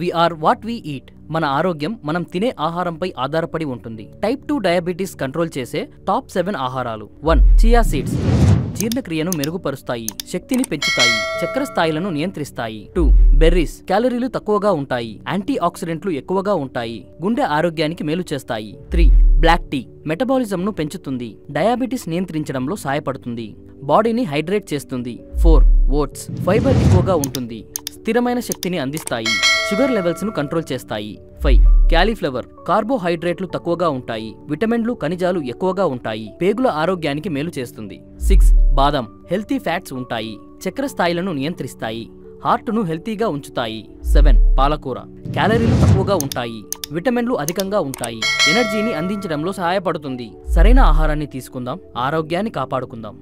We are what we eat. మన ఆరోగ్యం మనం తినే ఆహారంపై ఆధారపడి ఉంటుంది. టైప్ 2 డయాబెటీస్ కంట్రోల్ చేసే టాప్ 7 ఆహారాలు. 1. Chia seeds. జీర్ణక్రియను మెరుగుపరుస్తాయి, శక్తిని పెంచుతాయి, చక్కెర స్థాయిలను నియంత్రిస్తాయి. 2. బెర్రీస్. క్యాలరీలు తక్కువగా ఉంటాయి, యాంటీ ఆక్సిడెంట్లు ఎక్కువగా ఉంటాయి, గుండె ఆరోగ్యానికి మేలు చేస్తాయి. 3. Black tea. మెటబాలిజంను పెంచుతుంది, డయాబెటీస్ నియంత్రించడంలో సహాయపడుతుంది, బాడీని హైడ్రేట్ చేస్తుంది. 4. ఓట్స్. ఫైబర్ ఎక్కువగా ఉంటుంది, స్థిరమైన శక్తిని అందిస్తాయి, షుగర్ లెవెల్స్ ను కంట్రోల్ చేస్తాయి. 5. క్యాలీఫ్లవర్. కార్బోహైడ్రేట్లు తక్కువగా ఉంటాయి, విటమిన్లు ఖనిజాలు ఎక్కువగా ఉంటాయి, పేగుల ఆరోగ్యానికి మేలు చేస్తుంది. 6. బాదం. హెల్తీ ఫ్యాట్స్ ఉంటాయి, చక్కెర స్థాయిలను నియంత్రిస్తాయి, హార్ట్ను హెల్తీగా ఉంచుతాయి. 7. పాలకూర. క్యాలరీలు తక్కువగా ఉంటాయి, విటమిన్లు అధికంగా ఉంటాయి, ఎనర్జీని అందించడంలో సహాయపడుతుంది. సరైన ఆహారాన్ని తీసుకుందాం, ఆరోగ్యాన్ని కాపాడుకుందాం.